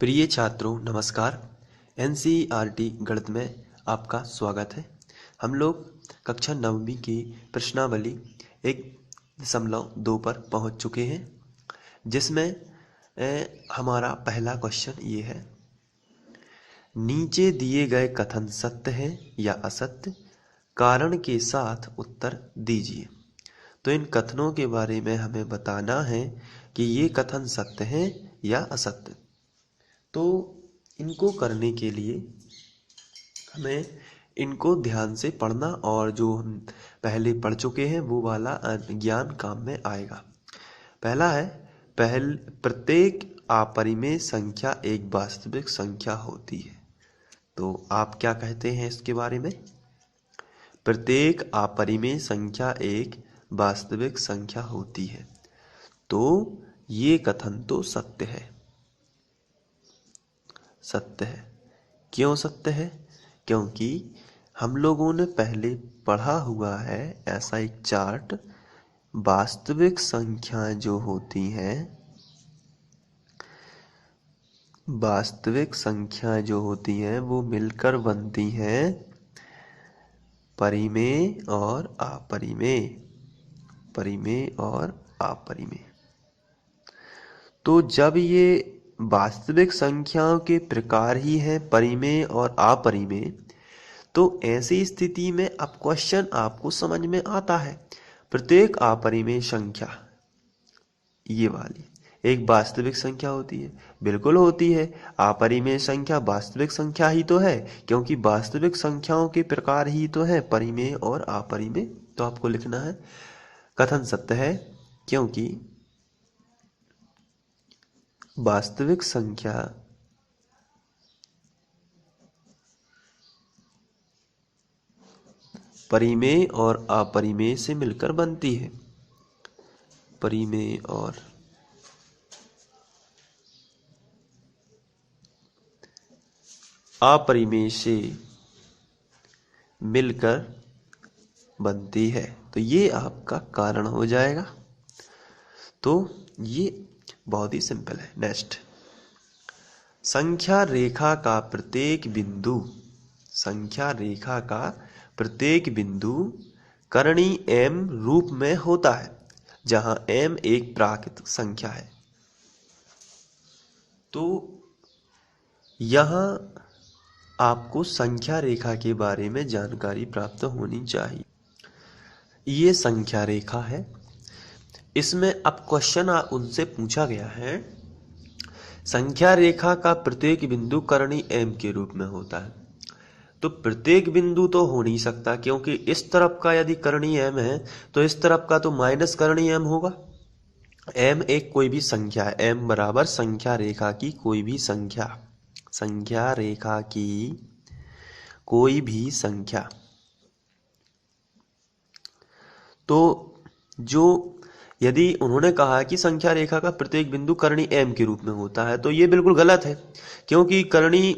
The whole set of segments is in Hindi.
प्रिय छात्रों नमस्कार। एनसीईआरटी गणित में आपका स्वागत है। हम लोग कक्षा 9वीं की प्रश्नावली 1.2 पर पहुंच चुके हैं, जिसमें हमारा पहला क्वेश्चन ये है, नीचे दिए गए कथन सत्य है या असत्य, कारण के साथ उत्तर दीजिए। तो इन कथनों के बारे में हमें बताना है कि ये कथन सत्य हैं या असत्य। तो इनको करने के लिए हमें इनको ध्यान से पढ़ना और जो हम पहले पढ़ चुके हैं वो वाला ज्ञान काम में आएगा। पहला है, प्रत्येक अपरिमेय संख्या एक वास्तविक संख्या होती है। तो आप क्या कहते हैं इसके बारे में? प्रत्येक अपरिमेय संख्या एक वास्तविक संख्या होती है। तो ये कथन तो सत्य है। सत्य है। क्यों सत्य है? क्योंकि हम लोगों ने पहले पढ़ा हुआ है ऐसा एक चार्ट, वास्तविक संख्याएं जो होती हैं, वास्तविक संख्याएं जो होती हैं वो मिलकर बनती हैं परिमेय और अपरिमेय। परिमेय और अपरिमेय। तो जब ये वास्तविक संख्याओं के प्रकार ही हैं परिमेय और अपरिमेय, तो ऐसी स्थिति में अब क्वेश्चन आपको समझ में आता है। प्रत्येक अपरिमेय संख्या ये वाली एक वास्तविक संख्या होती है। बिल्कुल होती है। अपरिमेय संख्या वास्तविक संख्या ही तो है, क्योंकि वास्तविक संख्याओं के प्रकार ही तो है परिमेय और अपरिमेय। तो आपको लिखना है कथन सत्य है क्योंकि वास्तविक संख्या परिमेय और अपरिमेय से मिलकर बनती है। परिमेय और अपरिमेय से मिलकर बनती है। तो ये आपका कारण हो जाएगा। तो ये बहुत ही सिंपल है। नेक्स्ट, संख्या रेखा का प्रत्येक बिंदु, संख्या रेखा का प्रत्येक बिंदु करणी m रूप में होता है, जहां m एक प्राकृतिक संख्या है। तो यहां आपको संख्या रेखा के बारे में जानकारी प्राप्त होनी चाहिए। ये संख्या रेखा है। इसमें अब क्वेश्चन उनसे पूछा गया है, संख्या रेखा का प्रत्येक बिंदु करणी m के रूप में होता है। तो प्रत्येक बिंदु तो हो नहीं सकता, क्योंकि इस तरफ का यदि करणी m है तो इस तरफ का तो माइनस करणी m होगा। m एक कोई भी संख्या है। m बराबर संख्या रेखा की कोई भी संख्या, संख्या रेखा की कोई भी संख्या। तो जो यदि उन्होंने कहा कि संख्या रेखा का प्रत्येक बिंदु करणी m के रूप में होता है, तो ये बिल्कुल गलत है। क्योंकि करणी,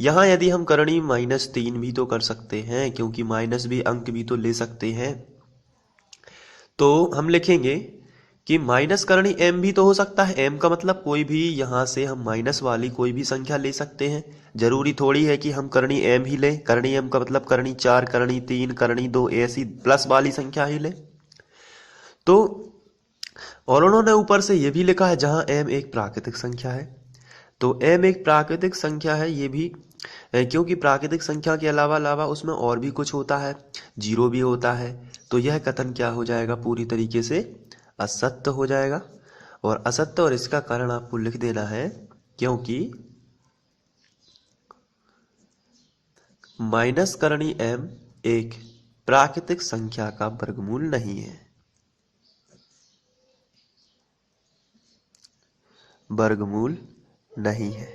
यहाँ यदि हम करणी -3 भी तो कर सकते हैं, क्योंकि माइनस भी अंक भी तो ले सकते हैं। तो हम लिखेंगे कि माइनस करणी m भी तो हो सकता है। m का मतलब कोई भी, यहाँ से हम माइनस वाली कोई भी संख्या ले सकते हैं। जरूरी थोड़ी है कि हम करणी m ही लें। करणी m का मतलब करणी 4, करणी 3, करणी 2 ऐसी प्लस वाली संख्या ही लें। तो और उन्होंने ऊपर से ये भी लिखा है जहां m एक प्राकृतिक संख्या है। तो m एक प्राकृतिक संख्या है, ये भी क्योंकि प्राकृतिक संख्या के अलावा उसमें और भी कुछ होता है, जीरो भी होता है। तो यह कथन क्या हो जाएगा? पूरी तरीके से असत्य हो जाएगा। और असत्य, और इसका कारण आपको लिख देना है, क्योंकि माइनस करणी m एक प्राकृतिक संख्या का वर्गमूल नहीं है। वर्गमूल नहीं है,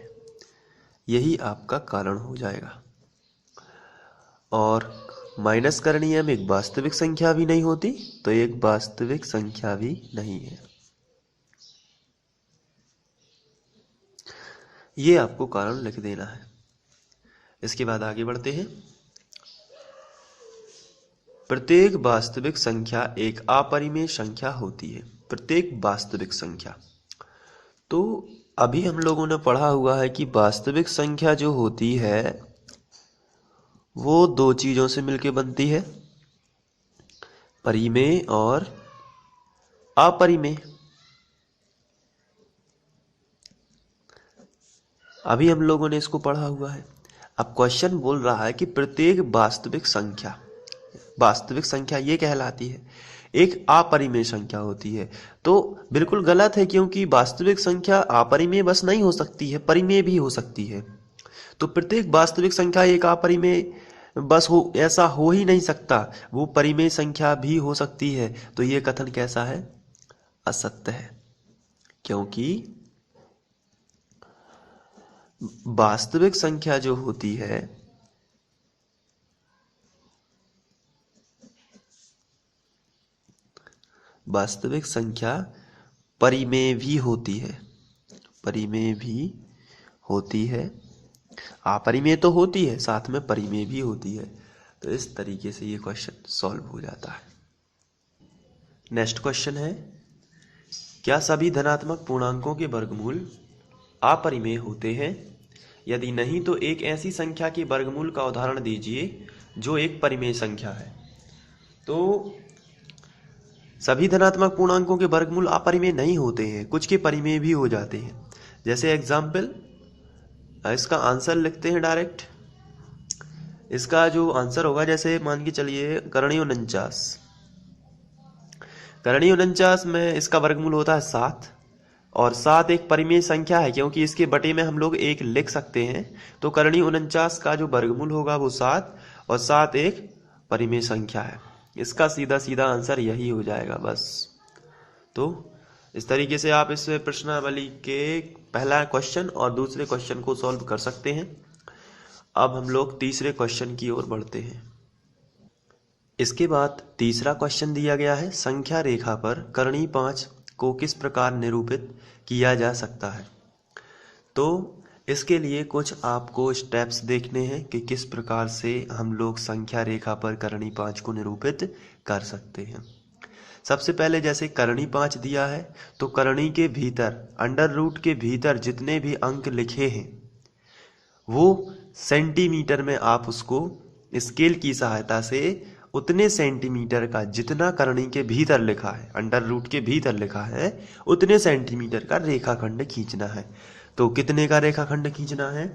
यही आपका कारण हो जाएगा। और माइनस करणी m एक वास्तविक संख्या भी नहीं होती, तो एक वास्तविक संख्या भी नहीं है। ये आपको कारण लिख देना है। इसके बाद आगे बढ़ते हैं। प्रत्येक वास्तविक संख्या एक अपरिमेय संख्या होती है। प्रत्येक वास्तविक संख्या, तो अभी हम लोगों ने पढ़ा हुआ है कि वास्तविक संख्या जो होती है वो दो चीजों से मिलकर बनती है, परिमेय और अपरिमेय। अभी हम लोगों ने इसको पढ़ा हुआ है। अब क्वेश्चन बोल रहा है कि प्रत्येक वास्तविक संख्या ये कहलाती है एक अपरिमेय संख्या होती है। तो बिल्कुल गलत है, क्योंकि वास्तविक संख्या अपरिमेय बस नहीं हो सकती है, परिमेय भी हो सकती है। तो प्रत्येक वास्तविक संख्या एक अपरिमेय बस हो, ऐसा हो ही नहीं सकता, वो परिमेय संख्या भी हो सकती है। तो ये कथन कैसा है? असत्य है, क्योंकि वास्तविक संख्या जो होती है वास्तविक संख्या परिमेय भी होती है, परिमेय भी होती है, अपरिमेय तो होती है, साथ में परिमेय भी होती है। तो इस तरीके से ये क्वेश्चन सॉल्व हो जाता है। नेक्स्ट क्वेश्चन है, क्या सभी धनात्मक पूर्णांकों के वर्गमूल अपरिमेय होते हैं? यदि नहीं तो एक ऐसी संख्या के वर्गमूल का उदाहरण दीजिए जो एक परिमेय संख्या है। तो सभी धनात्मक पूर्णांकों के वर्गमूल अपरिमेय नहीं होते हैं, कुछ के परिमेय भी हो जाते हैं। जैसे एग्जाम्पल, इसका आंसर लिखते हैं डायरेक्ट। इसका जो आंसर होगा, जैसे मान के चलिए करणी 49। करणी 49 में इसका वर्गमूल होता है 7, और 7 एक परिमेय संख्या है, क्योंकि इसके बटे में हम लोग 1 लिख सकते हैं। तो करणी 49 का जो वर्गमूल होगा वो 7, और 7 एक परिमेय संख्या है। इसका सीधा सीधा आंसर यही हो जाएगा बस। तो इस तरीके से आप इस प्रश्नावली के पहला क्वेश्चन और दूसरे क्वेश्चन को सॉल्व कर सकते हैं। अब हम लोग तीसरे क्वेश्चन की ओर बढ़ते हैं। इसके बाद तीसरा क्वेश्चन दिया गया है, संख्या रेखा पर करणी 5 को किस प्रकार निरूपित किया जा सकता है? तो इसके लिए कुछ आपको स्टेप्स देखने हैं कि किस प्रकार से हम लोग संख्या रेखा पर करणी 5 को निरूपित कर सकते हैं। सबसे पहले जैसे करणी 5 दिया है, तो करणी के भीतर, अंडर रूट के भीतर जितने भी अंक लिखे हैं वो सेंटीमीटर में आप उसको स्केल की सहायता से उतने सेंटीमीटर का, जितना करणी के भीतर लिखा है, अंडर रूट के भीतर लिखा है, उतने सेंटीमीटर का रेखाखंड खींचना है। तो कितने का रेखाखंड खींचना है?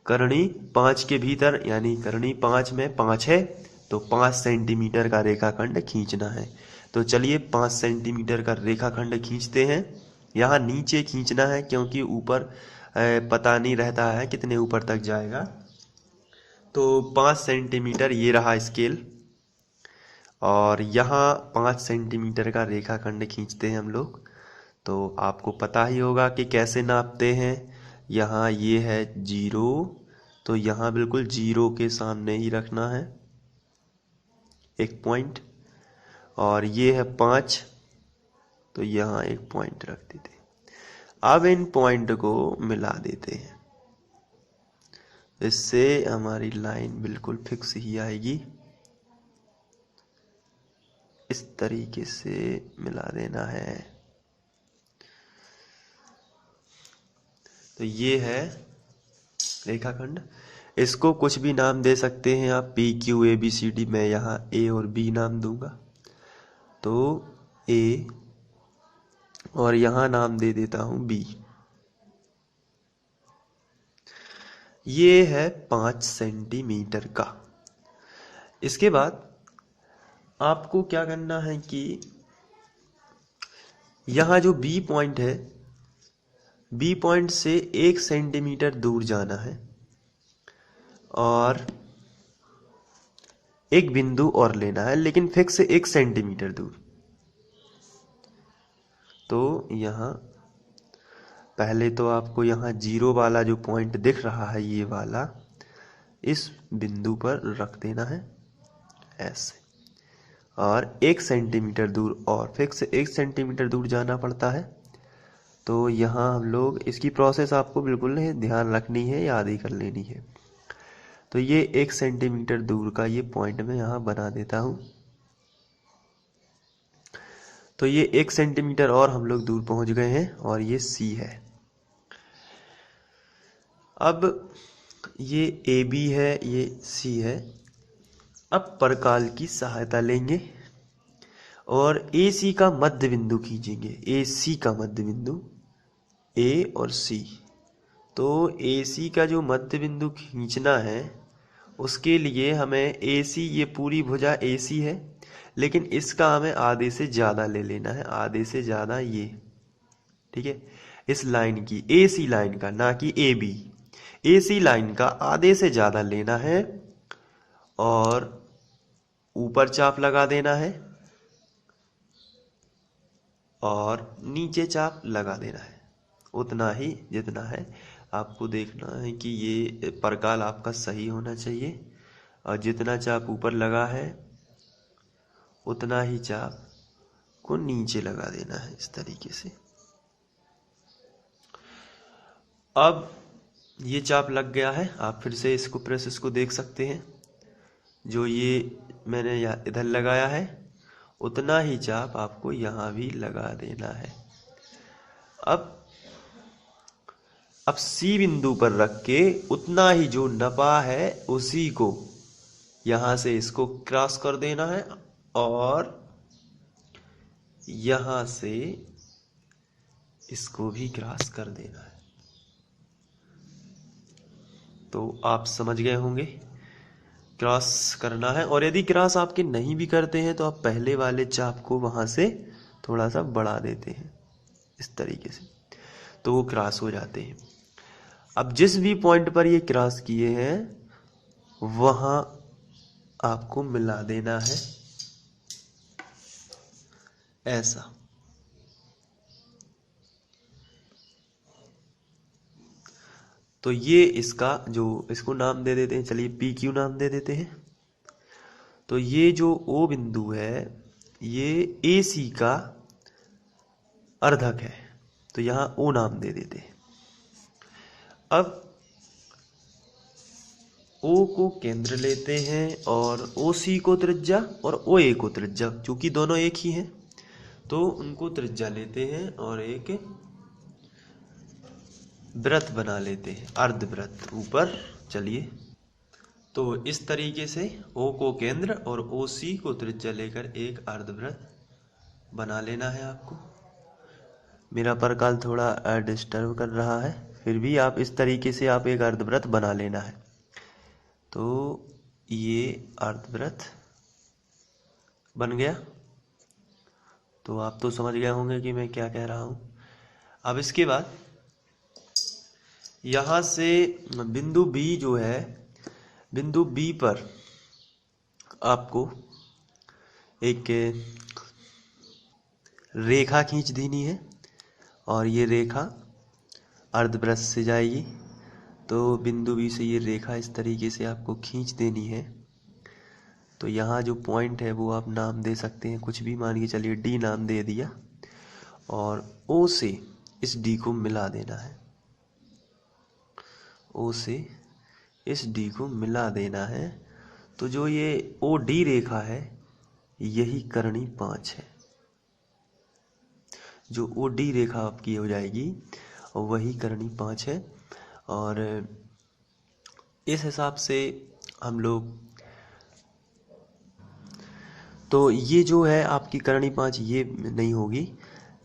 करणी 5 के भीतर, यानी करणी 5 में 5 है, तो 5 सेंटीमीटर का रेखाखंड खींचना है। तो चलिए 5 सेंटीमीटर का रेखाखंड खींचते हैं। यहाँ नीचे खींचना है, क्योंकि ऊपर पता नहीं रहता है कितने ऊपर तक जाएगा। तो 5 सेंटीमीटर ये रहा स्केल, और यहाँ 5 सेंटीमीटर का रेखाखंड खींचते हैं हम लोग। तो आपको पता ही होगा कि कैसे नापते हैं। यहाँ ये है 0, तो यहाँ बिल्कुल 0 के सामने ही रखना है एक पॉइंट, और ये है 5, तो यहाँ एक पॉइंट रख देते हैं। अब इन पॉइंट को मिला देते हैं, इससे हमारी लाइन बिल्कुल फिक्स ही आएगी। इस तरीके से मिला देना है। तो ये है रेखाखंड। इसको कुछ भी नाम दे सकते हैं आप, PQABCD। मैं यहाँ A और B नाम दूंगा। तो A, और यहाँ नाम दे देता हूँ B। ये है 5 सेंटीमीटर का। इसके बाद आपको क्या करना है कि यहाँ जो B पॉइंट है, B पॉइंट से 1 सेंटीमीटर दूर जाना है, और एक बिंदु और लेना है, लेकिन फिक्स 1 सेंटीमीटर दूर। तो यहाँ पहले तो आपको यहाँ 0 वाला जो पॉइंट दिख रहा है, ये वाला, इस बिंदु पर रख देना है ऐसे, और 1 सेंटीमीटर दूर, और फिक्स 1 सेंटीमीटर दूर जाना पड़ता है। तो यहाँ हम लोग, इसकी प्रोसेस आपको बिल्कुल ध्यान रखनी है, याद ही कर लेनी है। तो ये 1 सेंटीमीटर दूर का ये पॉइंट मैं यहाँ बना देता हूँ। तो ये 1 सेंटीमीटर और हम लोग दूर पहुँच गए हैं, और ये C है। अब ये ए बी है, ये सी है। अब परकाल की सहायता लेंगे और ए सी का मध्य बिंदु खींचेंगे। ए सी का मध्य बिंदु, ए और सी। तो ए सी का जो मध्य बिंदु खींचना है, उसके लिए हमें ए सी, ये पूरी भुजा ए सी है, लेकिन इसका हमें आधे से ज़्यादा ले लेना है, आधे से ज़्यादा ये, ठीक है। इस लाइन की, ए सी लाइन का, ना कि A B, A C line का आधे से ज़्यादा लेना है और ऊपर चाप लगा देना है और नीचे चाप लगा देना है, उतना ही जितना है। आपको देखना है कि ये परकाल आपका सही होना चाहिए और जितना चाप ऊपर लगा है उतना ही चाप को नीचे लगा देना है, इस तरीके से। अब ये चाप लग गया है। आप फिर से इसको प्रोसेस को देख सकते हैं। जो ये मैंने इधर लगाया है, उतना ही चाप आपको यहाँ भी लगा देना है। अब सी बिंदु पर रख के उतना ही जो नपा है उसी को यहाँ से इसको क्रॉस कर देना है और यहाँ से इसको भी क्रॉस कर देना है। तो आप समझ गए होंगे क्रॉस करना है। और यदि क्रॉस आपके नहीं भी करते हैं तो आप पहले वाले चाप को वहाँ से थोड़ा सा बढ़ा देते हैं, इस तरीके से, तो वो क्रॉस हो जाते हैं। अब जिस भी पॉइंट पर ये क्रॉस किए हैं वहाँ आपको मिला देना है, ऐसा। तो ये इसका जो, इसको नाम दे देते हैं, चलिए पी क्यू नाम दे देते हैं। तो ये जो ओ बिंदु है ये ए सी का अर्धक है, तो यहाँ ओ नाम दे देते हैं। अब ओ को केंद्र लेते हैं और ओ सी को त्रिज्या और ओ ए को त्रिज्या, क्योंकि दोनों एक ही हैं तो उनको त्रिज्या लेते हैं और एक वृत्त बना लेते हैं, अर्धवृत्त ऊपर। चलिए, तो इस तरीके से ओ को केंद्र और ओ सी को त्रिज्या लेकर एक अर्धवृत्त बना लेना है आपको। मेरा परकाल थोड़ा डिस्टर्ब कर रहा है, फिर भी आप इस तरीके से आप एक अर्धवृत्त बना लेना है। तो ये अर्धवृत्त बन गया। तो आप तो समझ गए होंगे कि मैं क्या कह रहा हूँ। अब इसके बाद यहाँ से बिंदु बी जो है, बिंदु बी पर आपको एक रेखा खींच देनी है और ये रेखा अर्धवृत्त से जाएगी। तो बिंदु बी से ये रेखा इस तरीके से आपको खींच देनी है। तो यहाँ जो पॉइंट है वो आप नाम दे सकते हैं कुछ भी, मान के चलिए डी नाम दे दिया, और ओ से इस डी को मिला देना है, ओ से इस डी को मिला देना है। तो जो ये ओ डी रेखा है यही करणी 5 है। जो ओ डी रेखा आपकी हो जाएगी वही करणी 5 है। और इस हिसाब से हम लोग, तो ये जो है आपकी करणी 5 ये नहीं होगी,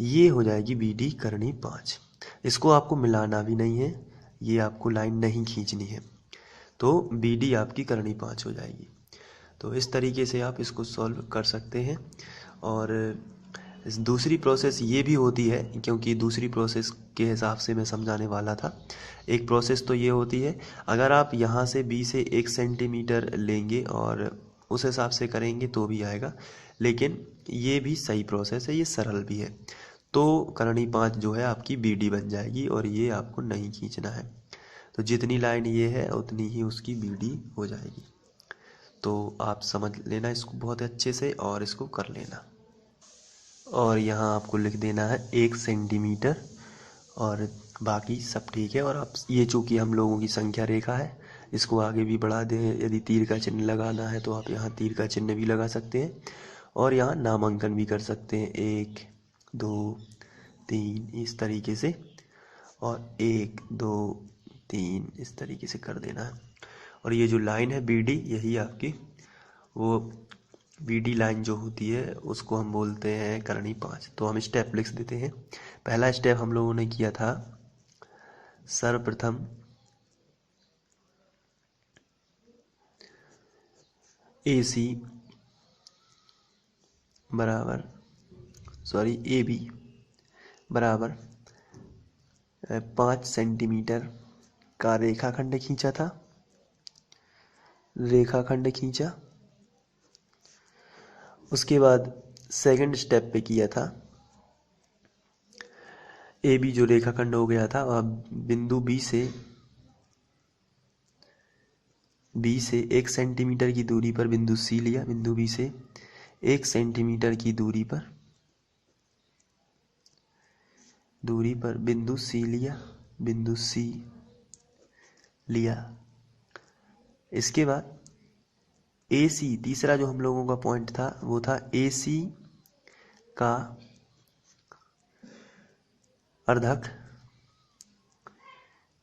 ये हो जाएगी बी डी करणी 5। इसको आपको मिलाना भी नहीं है, ये आपको लाइन नहीं खींचनी है, तो बी डी आपकी करणी 5 हो जाएगी। तो इस तरीके से आप इसको सॉल्व कर सकते हैं। और दूसरी प्रोसेस ये भी होती है, क्योंकि दूसरी प्रोसेस के हिसाब से मैं समझाने वाला था। एक प्रोसेस तो ये होती है, अगर आप यहाँ से बी से 1 सेंटीमीटर लेंगे और उस हिसाब से करेंगे तो भी आएगा, लेकिन ये भी सही प्रोसेस है, ये सरल भी है। तो करणी 5 जो है आपकी बी डी बन जाएगी और ये आपको नहीं खींचना है। तो जितनी लाइन ये है उतनी ही उसकी बी डी हो जाएगी। तो आप समझ लेना इसको बहुत अच्छे से और इसको कर लेना। और यहाँ आपको लिख देना है 1 सेंटीमीटर और बाकी सब ठीक है। और आप ये चूँकि हम लोगों की संख्या रेखा है, इसको आगे भी बढ़ा दें। यदि तीर का चिन्ह लगाना है तो आप यहाँ तीर का चिन्ह भी लगा सकते हैं और यहाँ नामांकन भी कर सकते हैं, 1 2 3 इस तरीके से, और 1 2 3 इस तरीके से कर देना है। और ये जो लाइन है BD, यही आपकी वो BD लाइन जो होती है उसको हम बोलते हैं करणी 5। तो हम स्टेप लिख देते हैं। पहला स्टेप हम लोगों ने किया था, सर्वप्रथम AC बराबर AB बराबर 5 सेंटीमीटर का रेखाखंड खींचा था, रेखाखंड खींचा। उसके बाद सेकंड स्टेप पे किया था, AB जो रेखाखंड हो गया था वह बिंदु B से 1 सेंटीमीटर की दूरी पर बिंदु C लिया। बिंदु B से 1 सेंटीमीटर की दूरी पर बिंदु C लिया, बिंदु C लिया। इसके बाद AC, तीसरा जो हम लोगों का पॉइंट था वो था AC का अर्धक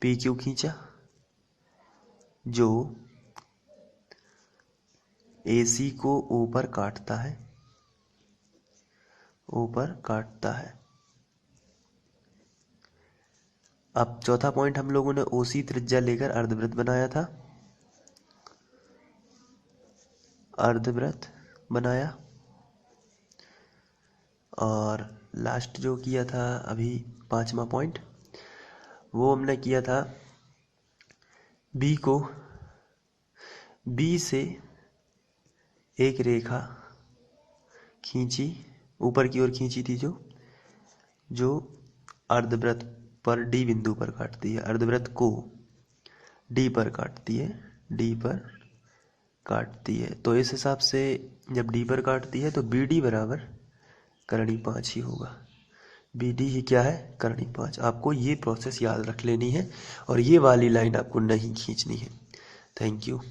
PQ खींचा, जो AC को ऊपर काटता है, ऊपर काटता है। अब चौथा पॉइंट हम लोगों ने OC त्रिज्या लेकर अर्धवृत्त बनाया था, अर्धवृत्त बनाया। और लास्ट जो किया था अभी 5वां पॉइंट, वो हमने किया था B से एक रेखा खींची, ऊपर की ओर खींची थी, जो अर्धवृत्त पर D बिंदु पर काटती है, अर्धवृत्त को D पर काटती है, D पर काटती है। तो इस हिसाब से जब D पर काटती है तो BD बराबर करणी 5 ही होगा। BD ही क्या है? करणी 5। आपको ये प्रोसेस याद रख लेनी है और ये वाली लाइन आपको नहीं खींचनी है। Thank you.